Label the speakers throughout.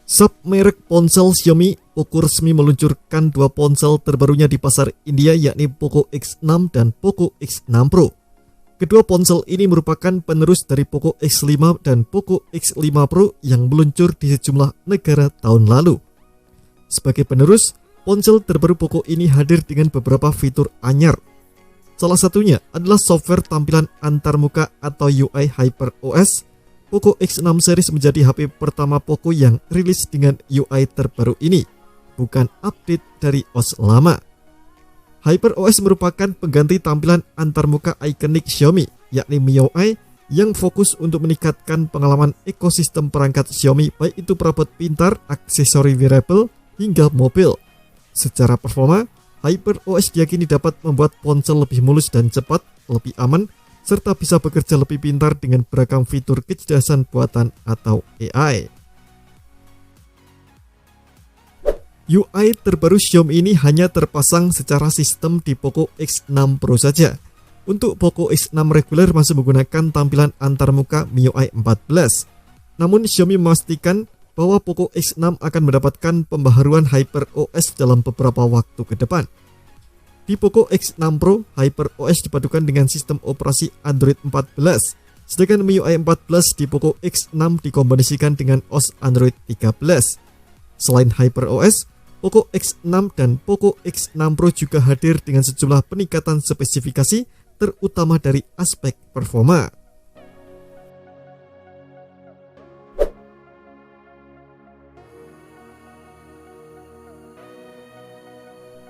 Speaker 1: Submerek ponsel Xiaomi, Poco resmi meluncurkan dua ponsel terbarunya di pasar India, yakni Poco X6 dan Poco X6 Pro. Kedua ponsel ini merupakan penerus dari Poco X5 dan Poco X5 Pro yang meluncur di sejumlah negara tahun lalu. Sebagai penerus, ponsel terbaru Poco ini hadir dengan beberapa fitur anyar. Salah satunya adalah software tampilan antarmuka atau UI HyperOS. Poco X6 series menjadi HP pertama Poco yang rilis dengan UI terbaru ini, bukan update dari OS lama. HyperOS merupakan pengganti tampilan antarmuka ikonik Xiaomi, yakni MIUI, yang fokus untuk meningkatkan pengalaman ekosistem perangkat Xiaomi, baik itu perabot pintar, aksesori wearable, hingga mobil. Secara performa, HyperOS diyakini dapat membuat ponsel lebih mulus dan cepat, lebih aman, serta bisa bekerja lebih pintar dengan beragam fitur kecerdasan buatan atau AI. UI terbaru Xiaomi ini hanya terpasang secara sistem di Poco X6 Pro saja. Untuk Poco X6 reguler masih menggunakan tampilan antarmuka MIUI 14. Namun Xiaomi memastikan bahwa Poco X6 akan mendapatkan pembaharuan HyperOS dalam beberapa waktu ke depan. Di Poco X6 Pro, HyperOS dipadukan dengan sistem operasi Android 14, sedangkan MIUI 14 di Poco X6 dikombinasikan dengan OS Android 13. Selain HyperOS, Poco X6 dan Poco X6 Pro juga hadir dengan sejumlah peningkatan spesifikasi, terutama dari aspek performa.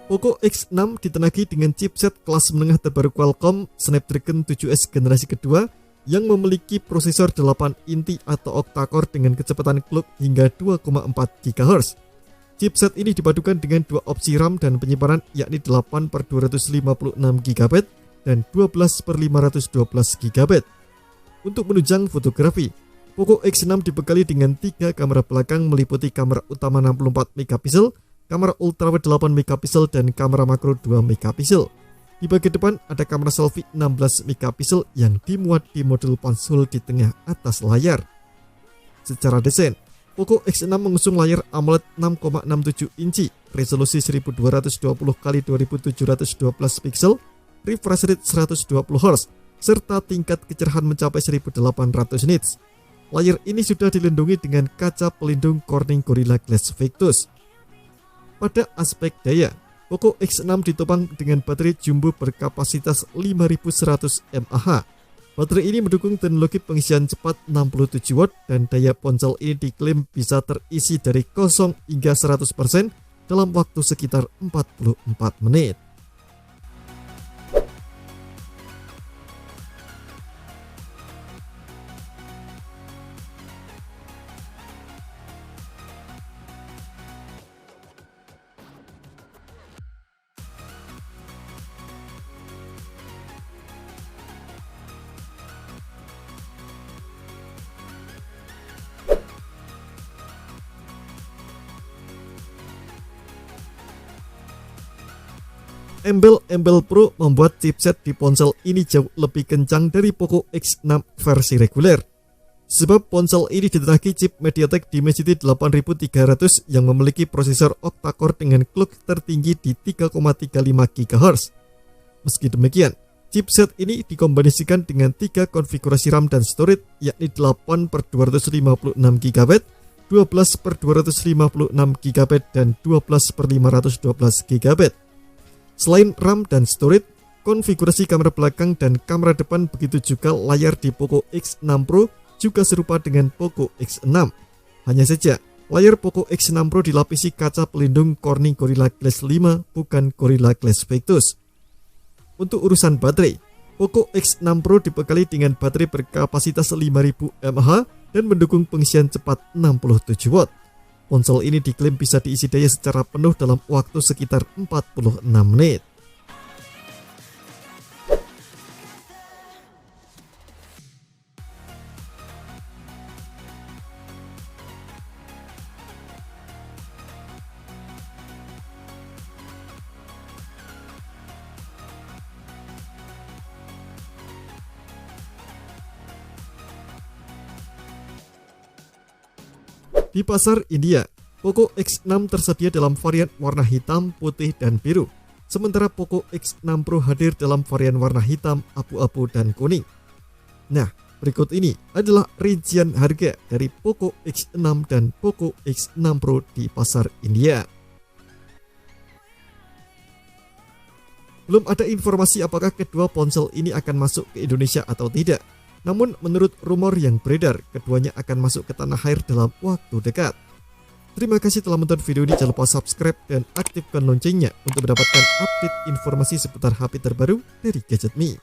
Speaker 1: Poco X6 ditenagi dengan chipset kelas menengah terbaru Qualcomm Snapdragon 7S generasi kedua yang memiliki prosesor 8 inti atau octa-core dengan kecepatan clock hingga 2,4 GHz. Chipset ini dipadukan dengan dua opsi RAM dan penyimpanan, yakni 8/256 GB dan 12/512 GB. Untuk menunjang fotografi, Poco X6 dibekali dengan 3 kamera belakang meliputi kamera utama 64 MP, kamera ultrawide 8 MP dan kamera makro 2 MP. Di bagian depan ada kamera selfie 16 MP yang dimuat di modul ponsel di tengah atas layar. Secara desain, Poco X6 mengusung layar AMOLED 6,67 inci, resolusi 1220x2712 pixel, refresh rate 120 Hz, serta tingkat kecerahan mencapai 1800 nits. Layar ini sudah dilindungi dengan kaca pelindung Corning Gorilla Glass Victus. Pada aspek daya, Poco X6 ditopang dengan baterai jumbo berkapasitas 5100 mAh. Baterai ini mendukung teknologi pengisian cepat 67 watt dan daya ponsel ini diklaim bisa terisi dari 0 hingga 100% dalam waktu sekitar 44 menit. Embel-embel Pro membuat chipset di ponsel ini jauh lebih kencang dari Poco X6 versi reguler. Sebab ponsel ini ditenagi chip MediaTek Dimensity 8300 yang memiliki prosesor octa-core dengan clock tertinggi di 3,35 GHz. Meski demikian, chipset ini dikombinasikan dengan 3 konfigurasi RAM dan storage, yakni 8/256 GB, 12/256 GB, dan 12/512 GB. Selain RAM dan storage, konfigurasi kamera belakang dan kamera depan, begitu juga layar di Poco X6 Pro juga serupa dengan Poco X6. Hanya saja, layar Poco X6 Pro dilapisi kaca pelindung Corning Gorilla Glass 5, bukan Gorilla Glass Victus. Untuk urusan baterai, Poco X6 Pro dibekali dengan baterai berkapasitas 5000 mAh dan mendukung pengisian cepat 67 watt. Ponsel ini diklaim bisa diisi daya secara penuh dalam waktu sekitar 46 menit. Di pasar India, Poco X6 tersedia dalam varian warna hitam, putih, dan biru. Sementara Poco X6 Pro hadir dalam varian warna hitam, abu-abu, dan kuning. Nah, berikut ini adalah rincian harga dari Poco X6 dan Poco X6 Pro di pasar India. Belum ada informasi apakah kedua ponsel ini akan masuk ke Indonesia atau tidak. Namun menurut rumor yang beredar, keduanya akan masuk ke tanah air dalam waktu dekat. Terima kasih telah menonton video ini, jangan lupa subscribe dan aktifkan loncengnya untuk mendapatkan update informasi seputar HP terbaru dari Gadget Me.